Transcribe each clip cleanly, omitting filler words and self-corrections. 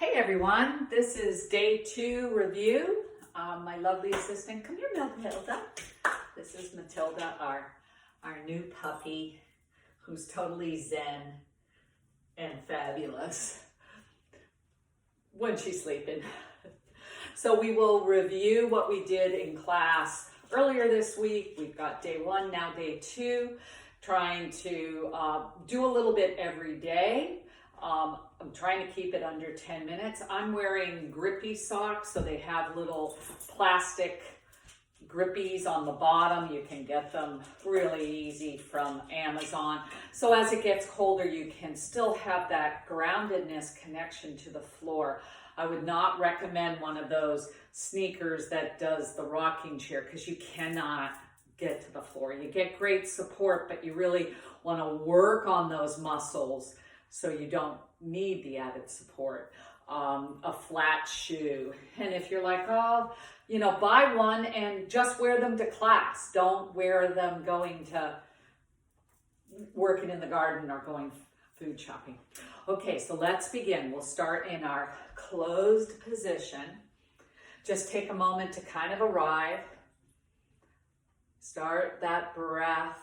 Hey everyone, this is day 2 review. My lovely assistant, come here Matilda. This is Matilda, our new puppy, who's totally zen and fabulous when she's sleeping. So we will review what we did in class earlier this week. We've got day 1, now day 2, trying to do a little bit every day. I'm trying to keep it under 10 minutes. I'm wearing grippy socks, so they have little plastic grippies on the bottom. You can get them really easy from Amazon. So as it gets colder, you can still have that groundedness connection to the floor. I would not recommend one of those sneakers that does the rocking chair because you cannot get to the floor. You get great support, but you really want to work on those muscles so you don't need the added support. A flat shoe. And if you're like, oh, you know, buy one and just wear them to class. Don't wear them going to working in the garden or going food shopping. Okay, so let's begin. We'll start in our closed position. Just take a moment to kind of arrive. Start that breath.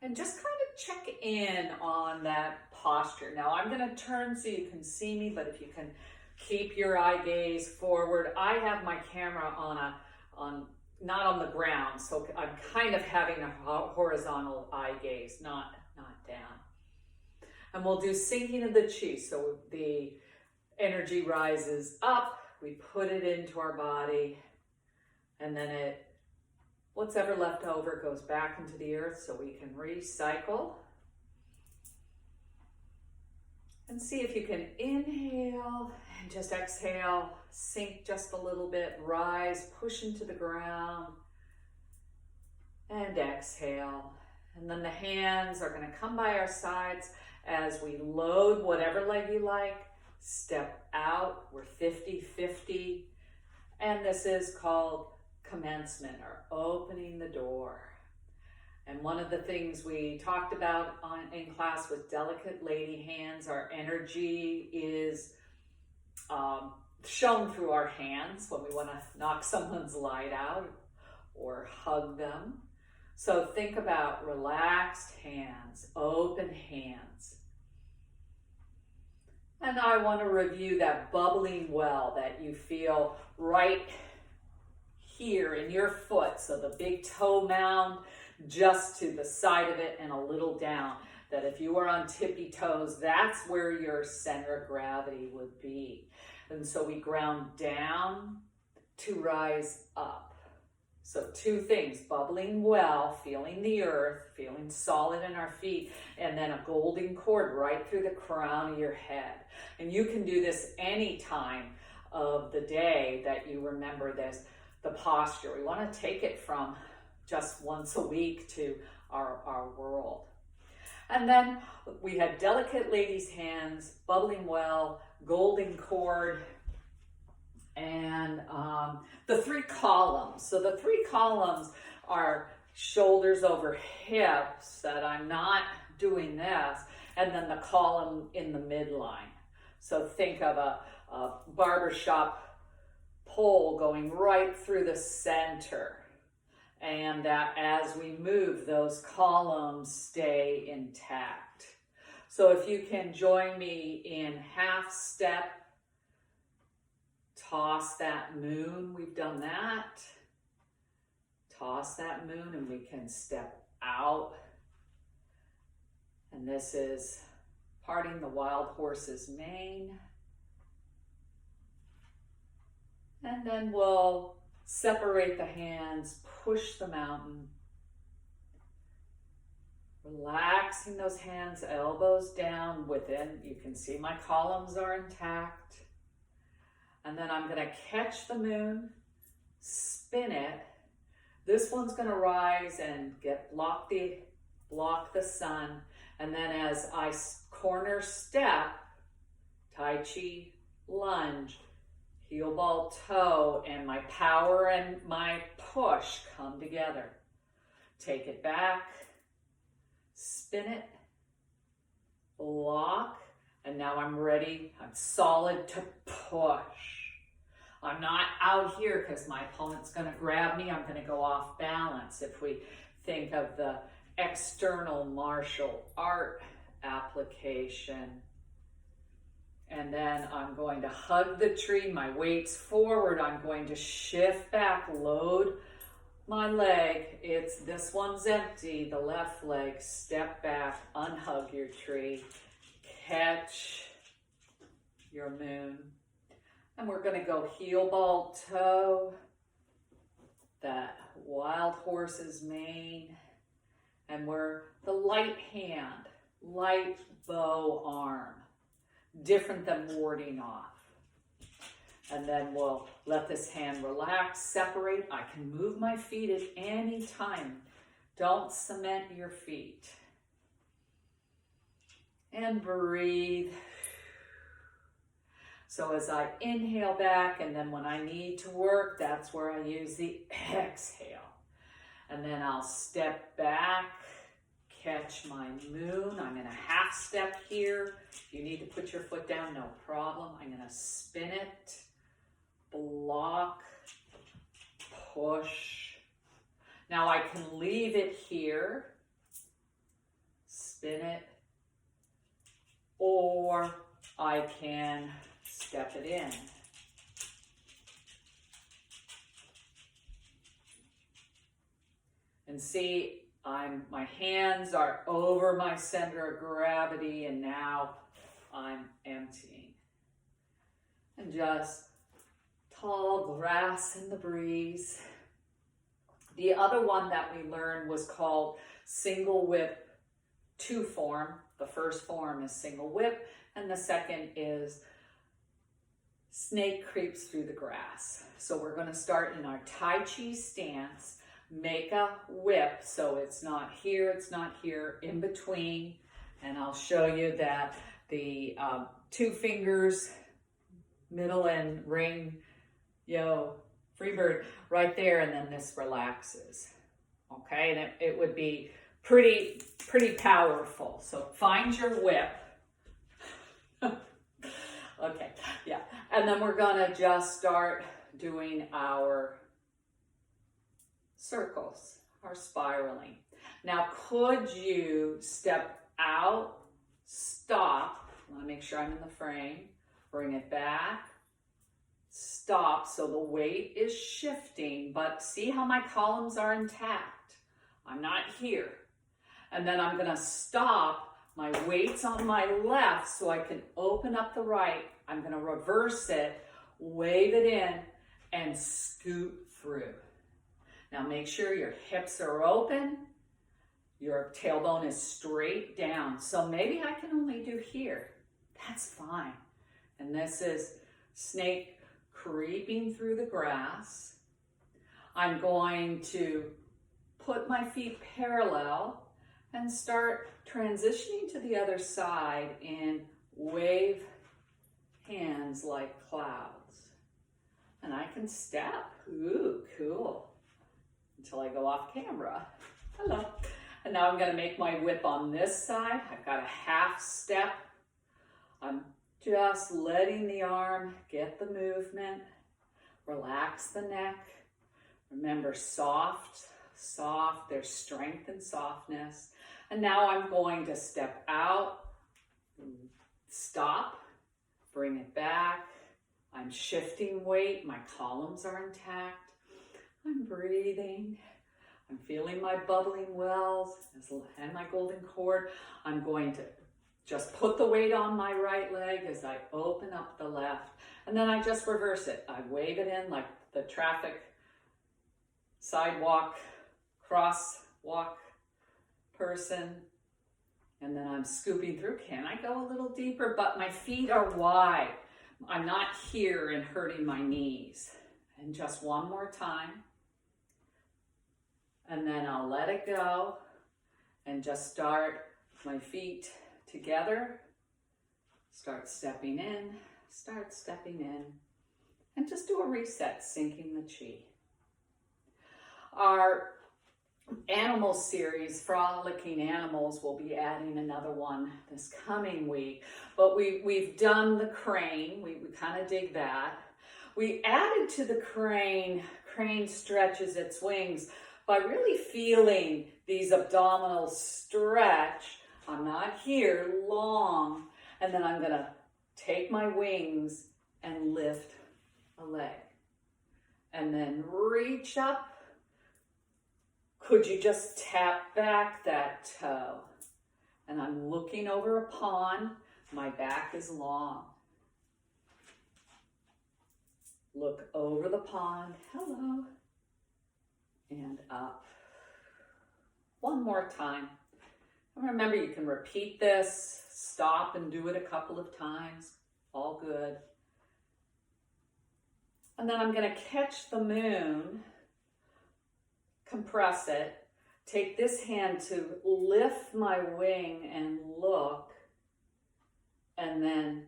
And just kind of check in on that posture. Now I'm going to turn so you can see me, but if you can keep your eye gaze forward. I have my camera not on the ground, so I'm kind of having a horizontal eye gaze, not down. And we'll do sinking of the chi. So the energy rises up, we put it into our body, and then what's ever left over goes back into the earth so we can recycle. And see if you can inhale and just exhale, sink just a little bit, rise, push into the ground, and exhale. And then the hands are going to come by our sides as we load whatever leg you like, step out, we're 50-50, and this is called commencement, or opening the door. And one of the things we talked about in class with delicate lady hands, our energy is shown through our hands when we want to knock someone's light out or hug them. So think about relaxed hands, open hands. And I want to review that bubbling well that you feel right here in your foot. So the big toe mound just to the side of it and a little down. That if you were on tippy toes, that's where your center of gravity would be. And so we ground down to rise up. So 2 things, bubbling well, feeling the earth, feeling solid in our feet, and then a golden cord right through the crown of your head. And you can do this any time of the day that you remember this, the posture. We want to take it from just once a week to our world. And then we had delicate lady's hands, bubbling well, golden cord, and the 3 columns. So the 3 columns are shoulders over hips, that I'm not doing this, and then the column in the midline. So think of a barbershop pole going right through the center. And that as we move, those columns stay intact. So if you can join me in half step, toss that moon, we've done that. Toss that moon and we can step out. And this is parting the wild horse's mane. And then we'll separate the hands, push the mountain. Relaxing those hands, elbows down within. You can see my columns are intact. And then I'm going to catch the moon, spin it. This one's going to rise and block the sun. And then as I corner step, Tai Chi, lunge, heel ball toe, and my power and my push come together. Take it back, spin it, block, and And now I'm ready, I'm solid to push. I'm not out here because my opponent's going to grab me. I'm going to go off balance. If we think of the external martial art application. And then I'm going to hug the tree, my weight's forward. I'm going to shift back, load my leg. This one's empty, the left leg. Step back, unhug your tree, catch your moon. And we're going to go heel ball toe, that wild horse's mane. And we're the light hand, light bow arm, different than warding off. And then we'll let this hand relax, separate. I can move my feet at any time. Don't cement your feet. And breathe. So as I inhale back, and then when I need to work, that's where I use the exhale. And then I'll step back, catch my moon. I'm in a half step here. If you need to put your foot down, no problem. I'm gonna spin it, block, push. Now I can leave it here, spin it, or I can step it in. And see, my hands are over my center of gravity, and now I'm emptying. And just tall grass in the breeze. The other one that we learned was called single whip two form. The first form is single whip, and the second is snake creeps through the grass. So we're going to start in our Tai Chi stance, make a whip, so it's not here, in between. And I'll show you that the 2 fingers, middle and ring, free bird right there, and then this relaxes. Okay, and it would be pretty powerful. So find your whip. Okay, yeah. And then we're gonna just start doing our circles, our spiraling. Now, could you step out, stop, I wanna make sure I'm in the frame, bring it back, stop, so the weight is shifting, but see how my columns are intact. I'm not here. And then I'm gonna stop, my weight's on my left, so I can open up the right. I'm gonna reverse it, wave it in, and scoot through. Now make sure your hips are open, your tailbone is straight down. So maybe I can only do here. That's fine. And this is snake creeping through the grass. I'm going to put my feet parallel and start transitioning to the other side and wave hands like clouds. And I can step. Ooh, cool. Until I go off camera. Hello. And now I'm going to make my whip on this side. I've got a half step. I'm just letting the arm get the movement. Relax the neck. Remember, soft, there's strength and softness. And now I'm going to step out, stop, bring it back. I'm shifting weight, my columns are intact. I'm breathing. I'm feeling my bubbling wells and my golden cord. I'm going to just put the weight on my right leg as I open up the left. And then I just reverse it. I wave it in like the traffic sidewalk, crosswalk person. And then I'm scooping through. Can I go a little deeper? But my feet are wide. I'm not here and hurting my knees. And just one more time. And then I'll let it go and just start my feet together. Start stepping in, and just do a reset, sinking the chi. Our animal series, Frolicking Animals. We'll be adding another one this coming week. But we've done the crane. We kind of dig that. We added to the crane stretches its wings by really feeling these abdominals stretch. I'm not here long. And then I'm going to take my wings and lift a leg. And then reach up. Could you just tap back that toe? And I'm looking over a pond. My back is long. Look over the pond. Hello. And up. One more time. And remember, you can repeat this. Stop and do it a couple of times. All good. And then I'm going to catch the moon. Compress it. Take this hand to lift my wing and look. And then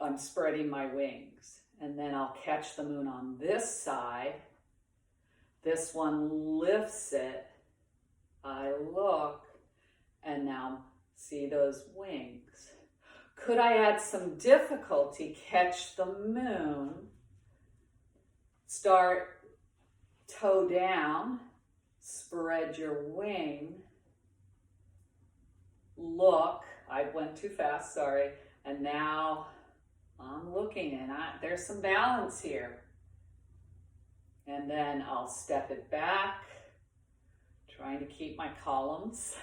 I'm spreading my wings. And then I'll catch the moon on this side. This one lifts it. I look. And now see those wings. Could I add some difficulty? Catch the moon. Start toe down, spread your wing, look, I went too fast, sorry, and now I'm looking and there's some balance here. And then I'll step it back, trying to keep my columns.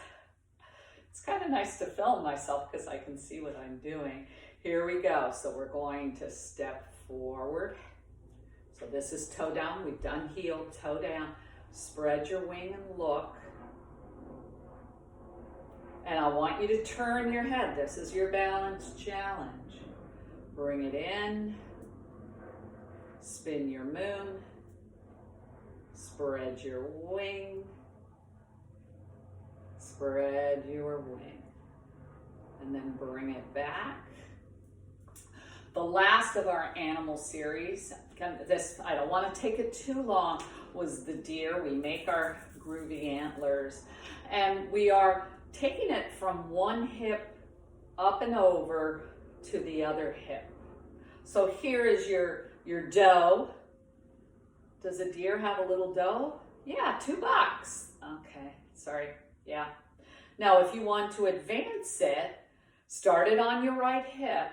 It's kind of nice to film myself because I can see what I'm doing. Here we go, so we're going to step forward. So this is toe down. We've done heel, toe down. Spread your wing and look. And I want you to turn your head. This is your balance challenge. Bring it in. Spin your moon. Spread your wing. Spread your wing. And then bring it back. The last of our animal series, this, I don't want to take it too long, was the deer. We make our groovy antlers, and we are taking it from one hip up and over to the other hip. So here is your doe. Does a deer have a little doe? Yeah, $2. Okay, sorry, yeah. Now if you want to advance it, start it on your right hip,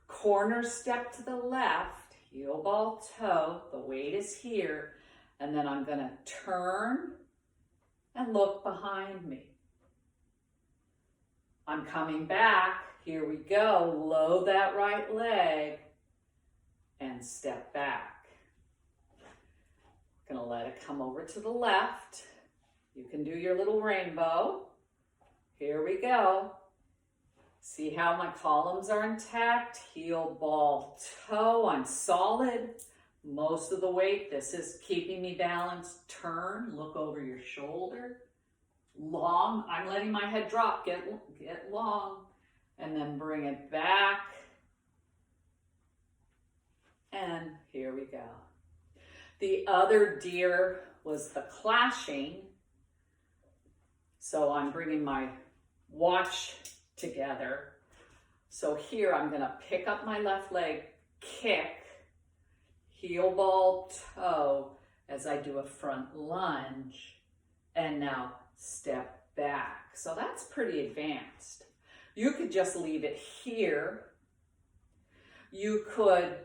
corner step to the left, heel ball toe, the weight is here, and then I'm going to turn and look behind me. I'm coming back, here we go, load that right leg, and step back. Gonna let it come over to the left. You can do your little rainbow. Here we go. See how my columns are intact, heel, ball, toe, I'm solid. Most of the weight, this is keeping me balanced. Turn, look over your shoulder. Long, I'm letting my head drop, get long. And then bring it back. And here we go. The other deer was the clashing. So I'm bringing my watch together. So here I'm going to pick up my left leg, kick, heel ball toe as I do a front lunge, and now step back. So that's pretty advanced. You could just leave it here. You could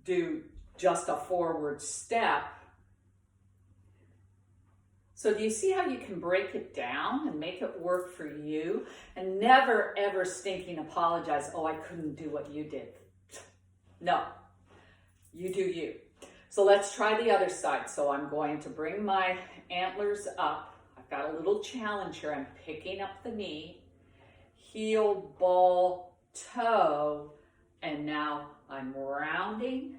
do just a forward step. So do you see how you can break it down and make it work for you, and never ever stinking apologize, oh, I couldn't do what you did. No, you do you. So let's try the other side. So I'm going to bring my antlers up. I've got a little challenge here. I'm picking up the knee, heel, ball, toe, and now I'm rounding,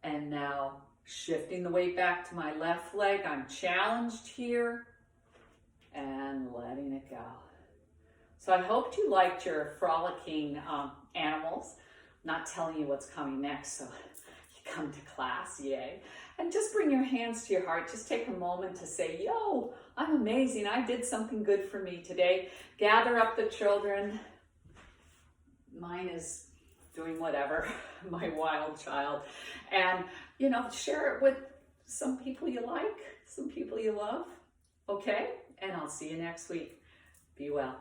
and now shifting the weight back to my left leg. I'm challenged here and letting it go. So I hoped you liked your frolicking animals. I'm not telling you what's coming next, so you come to class, yay. And just bring your hands to your heart. Just take a moment to say, yo, I'm amazing. I did something good for me today. Gather up the children. Mine is doing whatever, my wild child. And, you know, share it with some people you like, some people you love. Okay? And I'll see you next week. Be well.